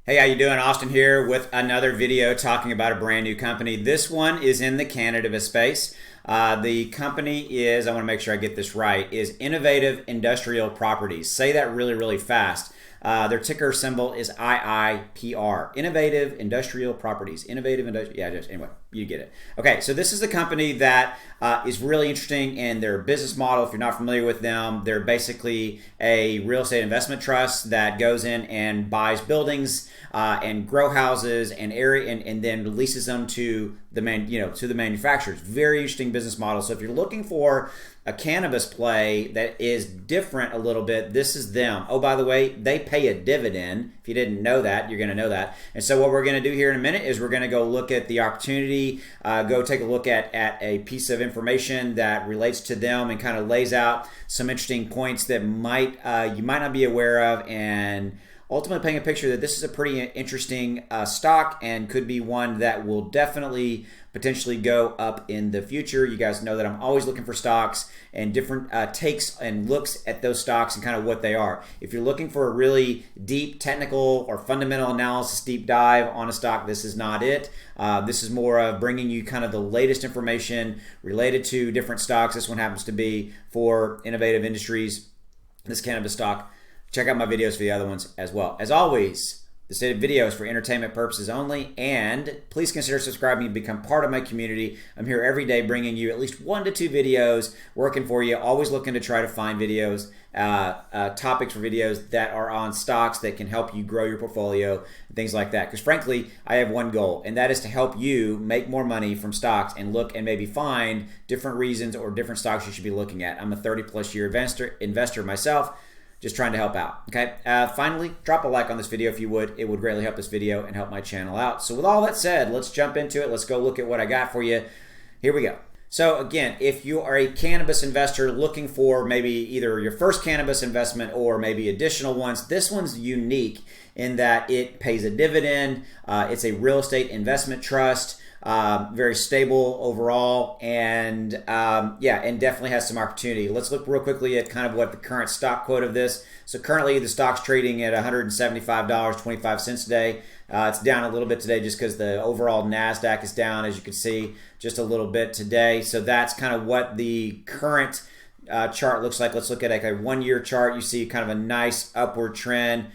Hey, how you doing? Austin here with another video talking about a brand new company. This one is in the cannabis space. The company is, I want to make sure I get this right, is Innovative Industrial Properties. Say that really, really fast. Their ticker symbol is IIPR, Innovative Industrial Properties. Anyway, you get it. Okay, so this is the company that is really interesting in their business model. If you're not familiar with them, they're basically a real estate investment trust that goes in and buys buildings and grow houses and then leases them to the manufacturers. Very interesting business model. So if you're looking for a cannabis play that is different a little bit, this is them. Oh, by the way, they pay a dividend. If you didn't know that, you're going to know that. And so what we're going to do here in a minute is we're going to go look at the opportunity, go take a look at a piece of information that relates to them and kind of lays out some interesting points that you might not be aware of, and ultimately painting a picture that this is a pretty interesting stock and could be one that will definitely potentially go up in the future. You guys know that I'm always looking for stocks and different takes and looks at those stocks and kind of what they are. If you're looking for a really deep technical or fundamental analysis deep dive on a stock, this is not it. This is more of bringing you kind of the latest information related to different stocks. This one happens to be for Innovative Industries, this cannabis stock. Check out my videos for the other ones as well. As always, the stated video is for entertainment purposes only, and please consider subscribing to become part of my community. I'm here every day bringing you at least 1 to 2 videos, working for you, always looking to try to find videos, topics for videos that are on stocks that can help you grow your portfolio, things like that. Because frankly, I have one goal, and that is to help you make more money from stocks and look and maybe find different reasons or different stocks you should be looking at. I'm a 30-plus year investor myself, just trying to help out. Okay. Finally, drop a like on this video if you would. It would greatly help this video and help my channel out. So with all that said, let's jump into it. Let's go look at what I got for you. Here we go. So again, if you are a cannabis investor looking for maybe either your first cannabis investment or maybe additional ones, this one's unique in that it pays a dividend. It's a real estate investment trust. Very stable overall, and and definitely has some opportunity. Let's look real quickly at kind of what the current stock quote of this. So currently the stock's trading at $175.25 today. It's down a little bit today just because the overall NASDAQ is down, as you can see, just a little bit today. So that's kind of what the current chart looks like. Let's look at like a 1-year chart. You see kind of a nice upward trend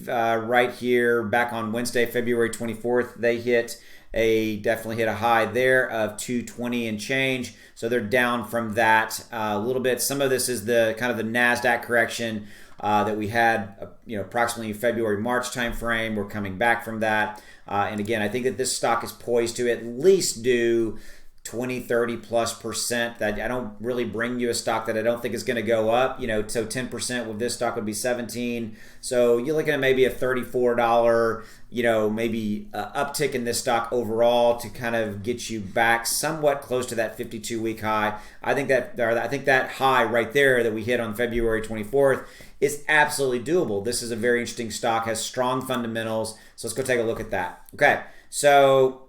right here. Back on Wednesday, February 24th, they definitely hit a high there of 220 and change. So they're down from that a little bit. Some of this is the kind of the NASDAQ correction that we had, approximately February, March timeframe. We're coming back from that. And again, I think that this stock is poised to at least do 20-30+%. That I don't really bring you a stock that I don't think is going to go up. So 10% with this stock would be 17. So you're looking at maybe a $34, maybe uptick in this stock overall to kind of get you back somewhat close to that 52-week high. I think that high right there that we hit on February 24th is absolutely doable. This is a very interesting stock, has strong fundamentals. So let's go take a look at that. Okay, so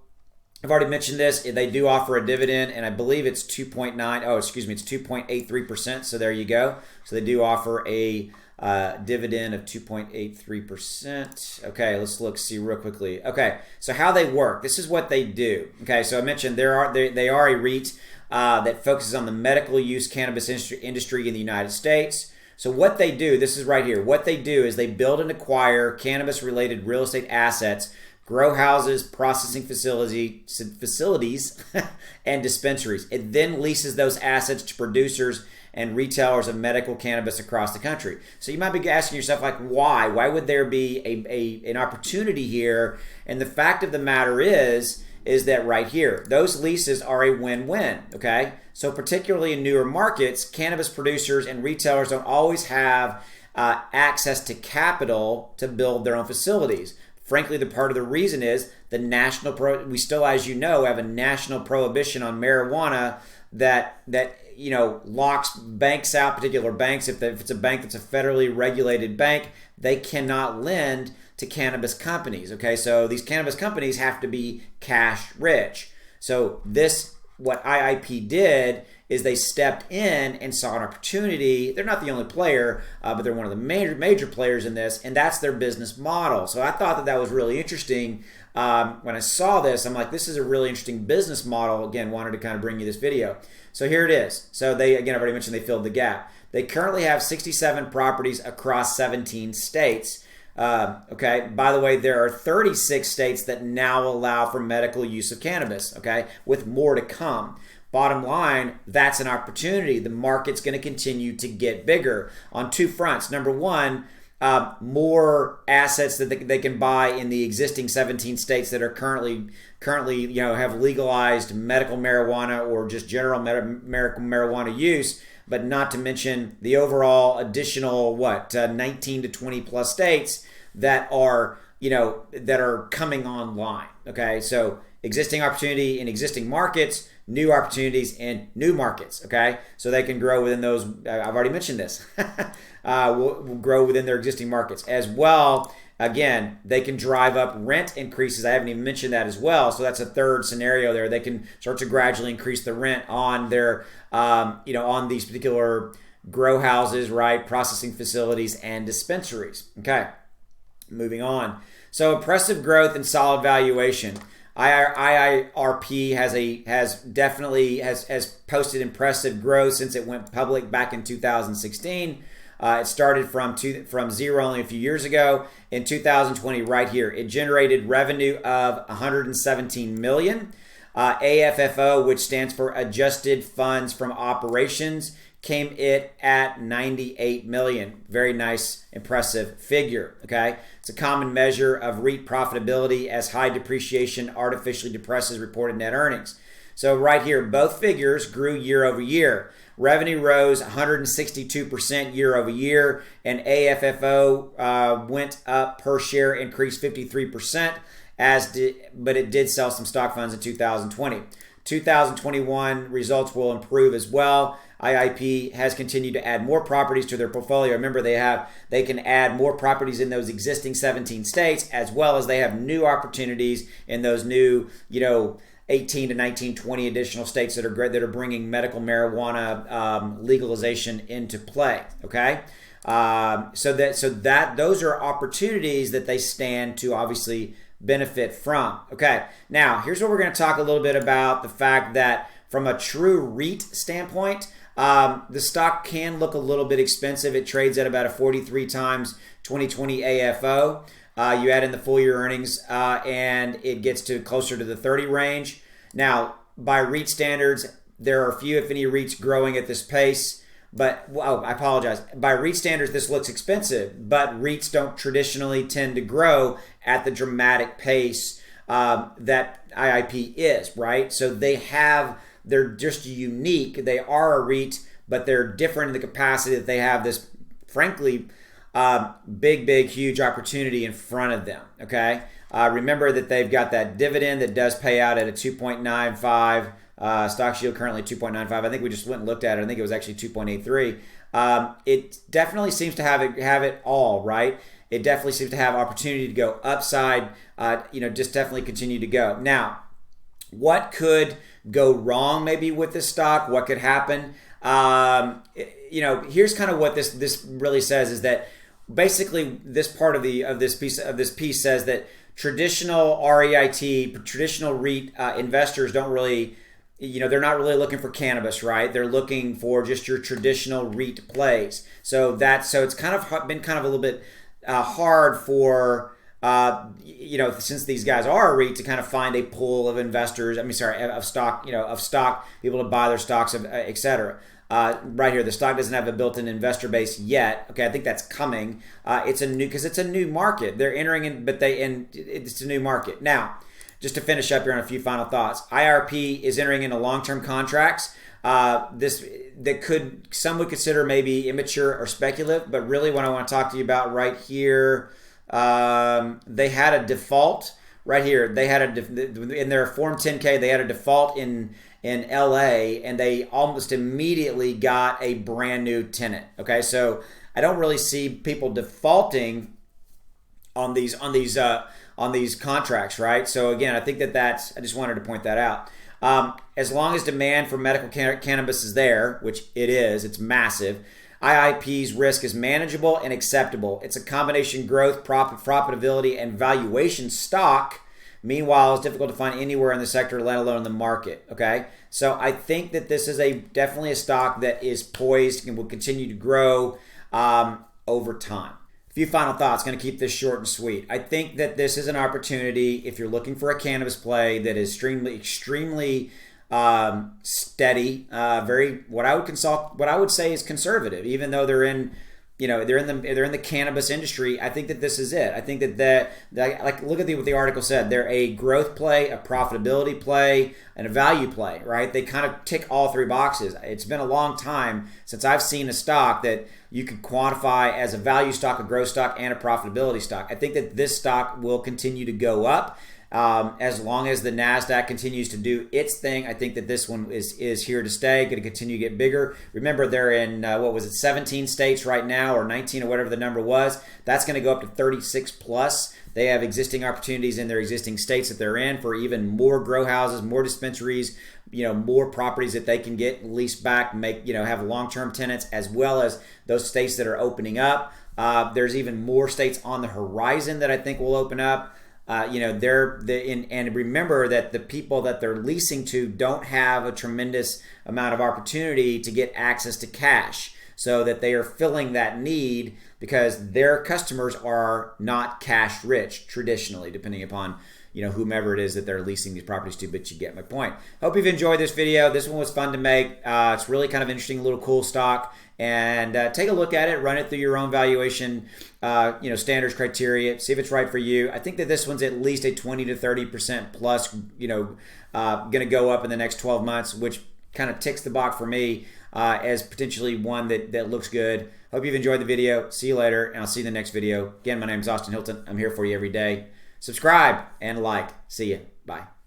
I've already mentioned this. They do offer a dividend, and I believe it's 2.83%. So there you go. So they do offer a dividend of 2.83%. Okay, let's see real quickly. Okay, so how they work. This is what they do. Okay, so I mentioned they are a REIT that focuses on the medical use cannabis industry in the United States. So what they do, this is right here. What they do is they build and acquire cannabis-related real estate assets, grow houses, processing facilities, and dispensaries. It then leases those assets to producers and retailers of medical cannabis across the country. So you might be asking yourself, like, why? Why would there be an opportunity here? And the fact of the matter is that right here, those leases are a win-win, okay? So particularly in newer markets, cannabis producers and retailers don't always have access to capital to build their own facilities. Frankly, the part of the reason is we still, as you know, have a national prohibition on marijuana that locks banks out, particular banks. If it's a bank that's a federally regulated bank, they cannot lend to cannabis companies. Okay, so these cannabis companies have to be cash rich. So this what IIP did is they stepped in and saw an opportunity. They're not the only player, but they're one of the major players in this, and that's their business model. So I thought that was really interesting. When I saw this, I'm like, this is a really interesting business model. Again, wanted to kind of bring you this video. So here it is. So again, I've already mentioned they filled the gap. They currently have 67 properties across 17 states. Okay, by the way, there are 36 states that now allow for medical use of cannabis, okay, with more to come. Bottom line, that's an opportunity. The market's going to continue to get bigger on two fronts. Number one, more assets that they can buy in the existing 17 states that are currently have legalized medical marijuana or just general medical marijuana use, but not to mention the overall additional 19 to 20 plus states that are coming online. Okay, so existing opportunity in existing markets, new opportunities in new markets. Okay, so they can grow within those. I've already mentioned this. Will grow within their existing markets as well. Again, they can drive up rent increases. I haven't even mentioned that as well. So that's a third scenario there. They can start to gradually increase the rent on their, on these particular grow houses, right? Processing facilities and dispensaries. Okay, moving on. So impressive growth and solid valuation. IIRP has posted impressive growth since it went public back in 2016. It started from zero only a few years ago. In 2020, right here, it generated revenue of $117 million. AFFO, which stands for Adjusted Funds from Operations, came in at $98 million. Very nice, impressive figure. Okay, it's a common measure of REIT profitability as high depreciation artificially depresses reported net earnings. So right here, both figures grew year over year. Revenue rose 162% year over year, and AFFO went up per share, increased 53%, but it did sell some stock funds in 2020. 2021 results will improve as well. IIP has continued to add more properties to their portfolio. Remember, they can add more properties in those existing 17 states, as well as they have new opportunities in those new, 18 to 19, 20 additional states that are bringing medical marijuana legalization into play. Okay, so those are opportunities that they stand to obviously benefit from. Okay, now here's what we're going to talk a little bit about the fact that from a true REIT standpoint, the stock can look a little bit expensive. It trades at about a 43 times 2020 AFO. You add in the full year earnings and it gets to closer to the 30 range. Now, by REIT standards, there are few, if any, REITs growing at this pace. But, I apologize. By REIT standards, this looks expensive, but REITs don't traditionally tend to grow at the dramatic pace that IIP is, right? So they're just unique. They are a REIT, but they're different in the capacity that they have this, frankly, big, huge opportunity in front of them, okay? Remember that they've got that dividend that does pay out at a 2.95. Stock yield currently 2.95. I think we just went and looked at it. I think it was actually 2.83. It definitely seems to have it all, right? It definitely seems to have opportunity to go upside, just definitely continue to go. Now, what could go wrong maybe with this stock? What could happen? Here's kind of what this really says is that basically this part of this piece says that traditional REIT, traditional REIT investors don't really, they're not really looking for cannabis, right? They're looking for just your traditional REIT plays. So it's kind of been kind of a little bit hard for since these guys are a REIT to kind of find a pool of investors. Of stock, people to buy their stocks, etc. Right here, the stock doesn't have a built-in investor base yet. Okay, I think that's coming. It's a new market. They're entering in, it's a new market. Now, just to finish up here on a few final thoughts, IRP is entering into long-term contracts. Some would consider maybe immature or speculative, but really what I want to talk to you about right here, they had a default right here. They had in their Form 10K, they had a default in LA, and they almost immediately got a brand new tenant. Okay, so I don't really see people defaulting on these contracts, right? So again, I think I just wanted to point that out. As long as demand for medical cannabis is there, which it is, it's massive, IIP's risk is manageable and acceptable. It's a combination growth, profitability, and valuation stock. Meanwhile, it's difficult to find anywhere in the sector, let alone in the market. Okay, so I think that this is definitely a stock that is poised and will continue to grow over time. A few final thoughts. Going to keep this short and sweet. I think that this is an opportunity if you're looking for a cannabis play that is extremely steady, very what I would say is conservative, even though they're in the cannabis industry. I think that this is it. I think that like look at what the article said. They're a growth play, a profitability play, and a value play, right? They kind of tick all three boxes. It's been a long time since I've seen a stock that you could quantify as a value stock, a growth stock, and a profitability stock. I think that this stock will continue to go up. As long as the NASDAQ continues to do its thing. I think that this one is here to stay, going to continue to get bigger. Remember, they're in, 17 states right now, or 19 or whatever the number was. That's going to go up to 36 plus. They have existing opportunities in their existing states that they're in for even more grow houses, more dispensaries, more properties that they can get leased back, have long-term tenants, as well as those states that are opening up. There's even more states on the horizon that I think will open up. And remember that the people that they're leasing to don't have a tremendous amount of opportunity to get access to cash, so that they are filling that need because their customers are not cash rich traditionally, depending upon whomever it is that they're leasing these properties to, but you get my point. Hope you've enjoyed this video. This one was fun to make. It's really kind of interesting, little cool stock. And take a look at it, run it through your own valuation, standards, criteria, see if it's right for you. I think that this one's at least a 20 to 30% plus, going to go up in the next 12 months, which kind of ticks the box for me as potentially one that looks good. Hope you've enjoyed the video. See you later, and I'll see you in the next video. Again, my name is Austin Hilton. I'm here for you every day. Subscribe and like. See you. Bye.